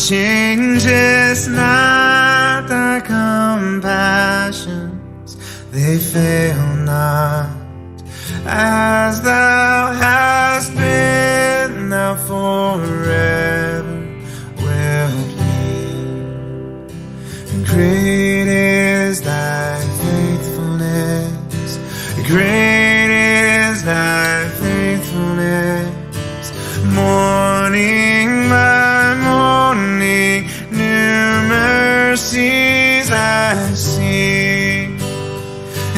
changes not, thy compassions, they fail not. As thou hast been, thou forever wilt be. And great is thy faithfulness, great is thy faithfulness. Morning by morning, new mercies I see,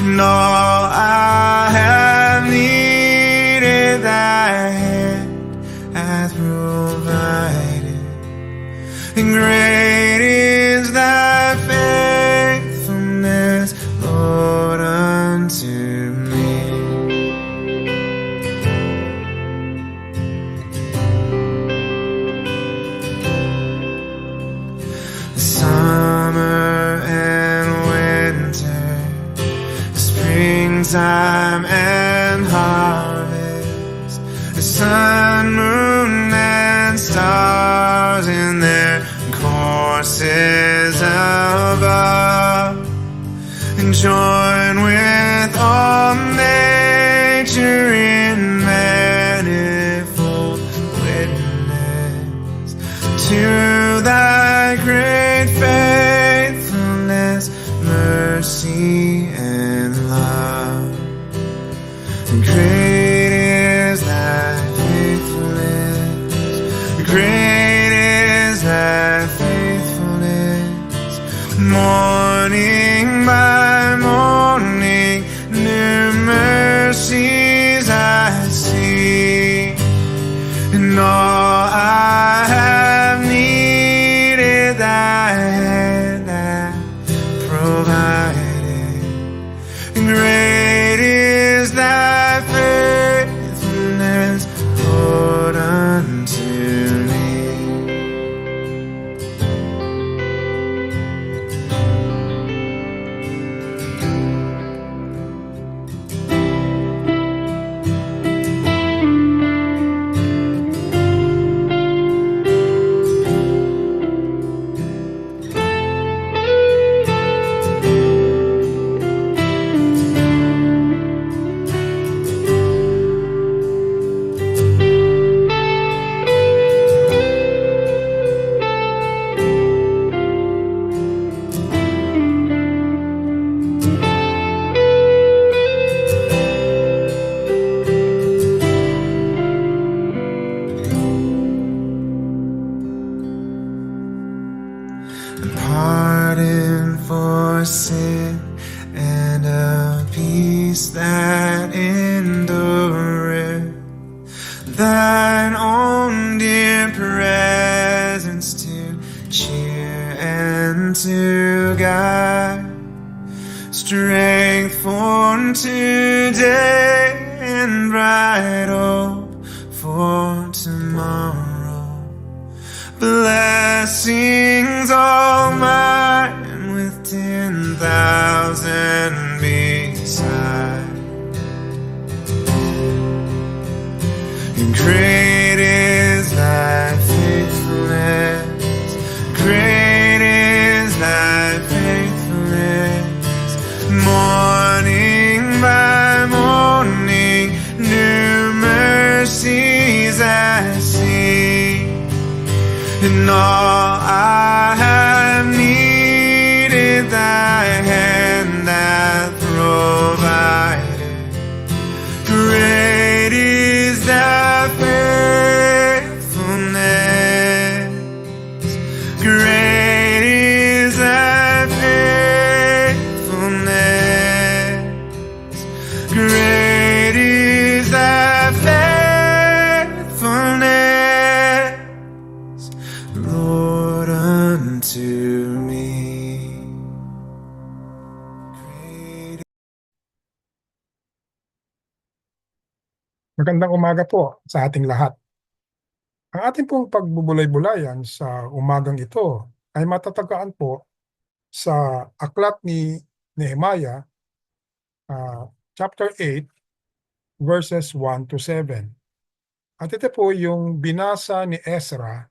and all I have needed thy hand hath provided. And great is thy faithfulness, Lord, unto me. Summer and winter, springtime and harvest, the sun, moon, and stars in their courses above, and join with all nature in manifold witness to thy great faithfulness, mercy, and love. And great is thy faithfulness, great is thy faithfulness. Morning by morning, new mercies I see, and all I have needed thy hand hath provided. And great is thy faithfulness, Lord, unto me. Pardon for sin and a peace that endureth, thine own dear presence to cheer and to guide, strength for today and bright hope for tomorrow, blessings all mine with 10,000 beside. And great is thy faithfulness, great is thy faithfulness. Morning by morning, new mercies I see, and all I have needed thy hand hath provided. Great is thy faithfulness, great is thy faithfulness, great is thy faithfulness, Lord, unto me. Magandang umaga po sa ating lahat. Ang ating pong pagbubulay-bulayan sa umagang ito ay matatagpuan po sa aklat ni Nehemiah, chapter 8, verses 1 to 7. At ito po yung binasa ni Ezra,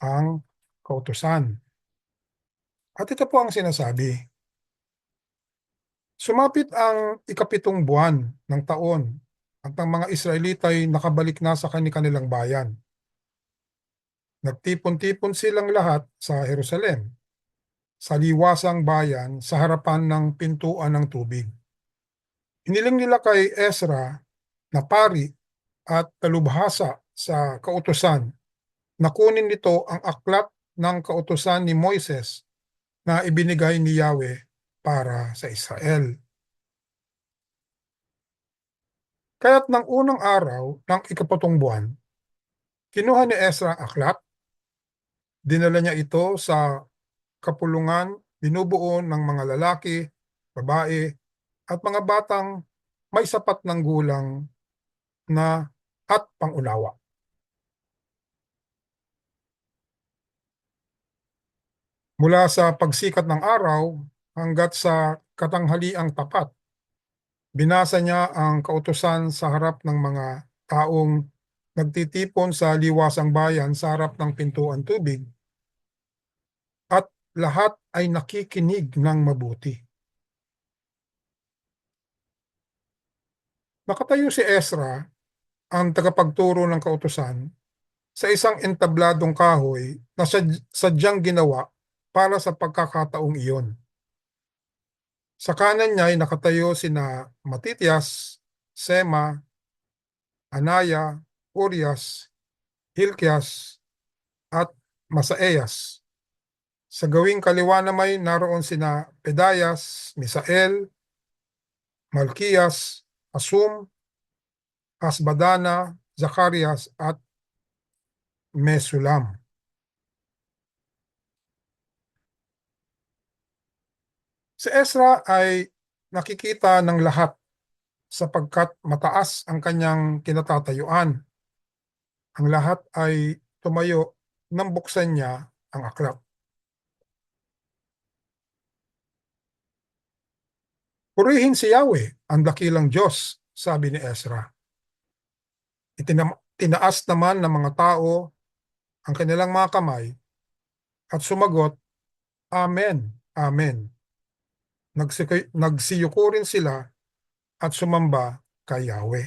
ang kautusan. At ito po ang sinasabi. Sumapit ang ikapitong buwan ng taon at ang mga Israelita ay nakabalik na sa kanilang bayan. Nagtipon-tipon silang lahat sa Jerusalem, sa liwasang bayan sa harapan ng pintuan ng tubig. Hiniling nila kay Ezra na pari at talubhasa sa kautusan na kunin nito ang aklat ng kautusan ni Moises na ibinigay ni Yahweh para sa Israel. Kaya't ng unang araw ng ikapitong buwan, kinuha ni Ezra ang aklat, dinala niya ito sa kapulungan binubuo ng mga lalaki, babae, at mga batang may sapat ng gulang na at pangunawa. Mula sa pagsikat ng araw hanggat sa katanghaliang tapat, binasa niya ang kautusan sa harap ng mga taong nagtitipon sa liwasang bayan sa harap ng pintuan tubig, at lahat ay nakikinig ng mabuti. Nakatayo si Ezra, ang tagapagturo ng kautusan, sa isang entabladong kahoy na sadyang ginawa para sa pagkakataong iyon. Sa kanan niya ay nakatayo sina Matitias, Sema, Anaya, Urias, Hilkias, at Masaeas. Sa gawing kaliwa naman naroon sina Pedayas, Misael, Malkiyas, Asum, Hasbadana, Zacarias, at Mesulam. Si Ezra ay nakikita ng lahat sapagkat mataas ang kanyang kinatatayuan. Ang lahat ay tumayo nang buksan niya ang aklat. Purihin si Yahweh, ang dakilang Diyos, sabi ni Ezra. Tinaas naman ng mga tao ang kanilang mga kamay at sumagot, Amen, Amen. Nagsiyuko rin sila at sumamba kay Yahweh.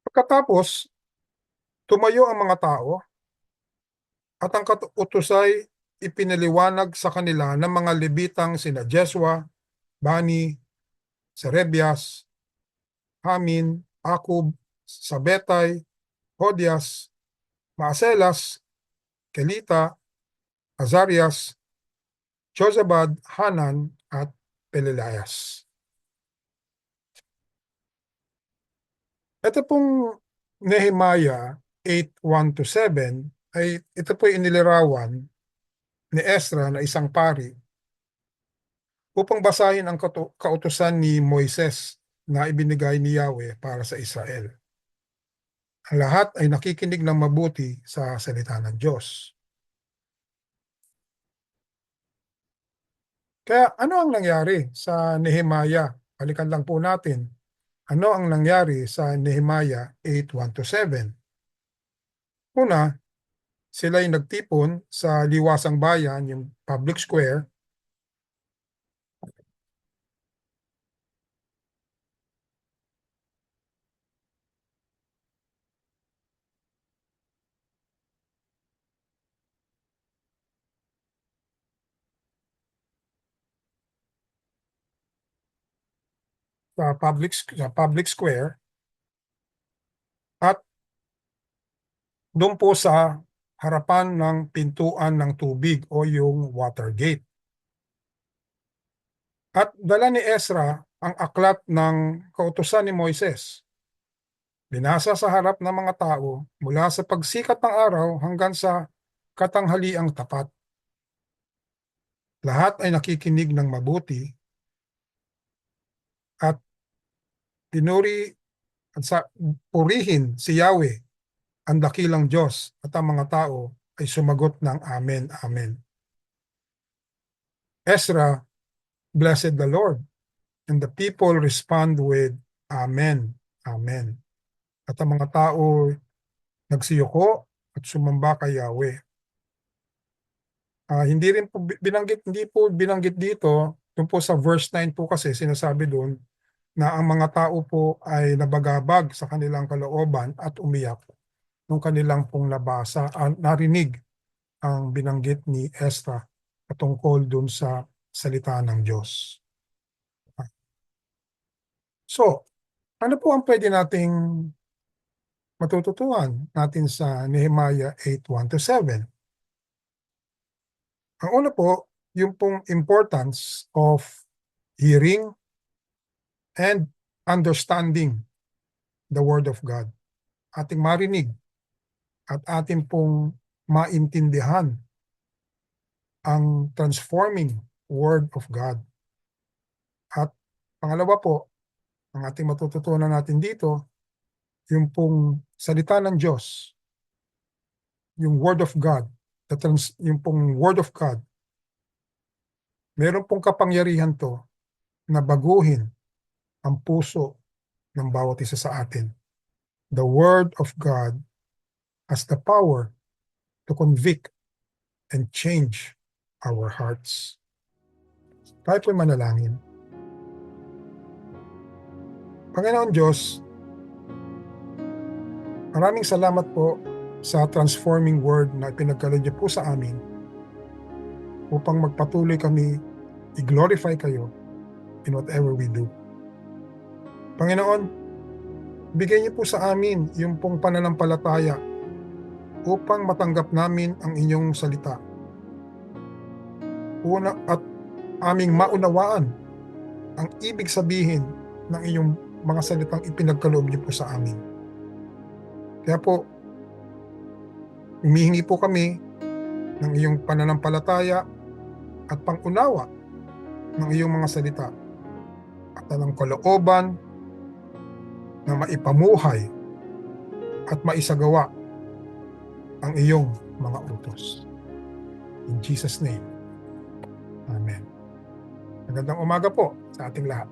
Pagkatapos, tumayo ang mga tao at ang kautusay ipinaliwanag sa kanila ng mga Levitang sina Jesua, Bani, Serebias, Hamin, Akub, Sabetay, Hodias, Maaselas, Kelita, Azarias, Jozabad, Hanan, at Pelelayas. Ito pong Nehemiah 8:1-7 ay ito po inilarawan ni Ezra na isang pari upang basahin ang kautusan ni Moises na ibinigay ni Yahweh para sa Israel. Ang lahat ay nakikinig ng mabuti sa salita ng Diyos. Kaya ano ang nangyari sa Nehemiah? Balikan lang po natin. Ano ang nangyari sa Nehemiah 8:1-7? Una, sila'y nagtipon sa liwasang bayan, yung public square, sa public square, at doon po sa harapan ng pintuan ng tubig o yung water gate. At dala ni Ezra ang aklat ng kautusan ni Moises. Binasa sa harap ng mga tao mula sa pagsikat ng araw hanggang sa katanghaliang tapat. Lahat ay nakikinig ng mabuti at pinuri at purihin si Yahweh, ang dakilang Diyos, at ang mga tao ay sumagot ng Amen, Amen. Ezra blessed the Lord, and the people respond with Amen, Amen. At ang mga tao nagsiyuko at sumamba kay Yahweh. Hindi po binanggit dito, dun po sa verse 9 po kasi sinasabi doon na ang mga tao po ay nabagabag sa kanilang kalooban at umiyak nung kanilang pong narinig ang binanggit ni Ezra patungkol dun sa salita ng Diyos. So, ano po ang pwede nating matututuhan natin sa Nehemiah 8:1-7? Ang una po, yung pong importance of hearing and understanding the Word of God. Ating marinig at ating pong maintindihan ang transforming Word of God. At pangalawa po, ang ating matututunan natin dito, yung pong salita ng Diyos, yung Word of God, yung pong Word of God, meron pong kapangyarihan to na baguhin ang puso ng bawat isa sa atin. The Word of God has the power to convict and change our hearts. Tayo po'y manalangin. Panginoon Diyos, maraming salamat po sa transforming word na ipinagkaloob niyo po sa amin upang magpatuloy kami i-glorify kayo in whatever we do. Panginoon, bigay niyo po sa amin yung pong pananampalataya upang matanggap namin ang inyong salita. Una at aming maunawaan ang ibig sabihin ng inyong mga salitang ipinagkaloob niyo po sa amin. Kaya po, humihingi po kami ng iyong pananampalataya at pangunawa ng iyong mga salita at ng kalooban na maipamuhay at maisagawa ang iyong mga utos. In Jesus' name, Amen. Magandang umaga po sa ating lahat.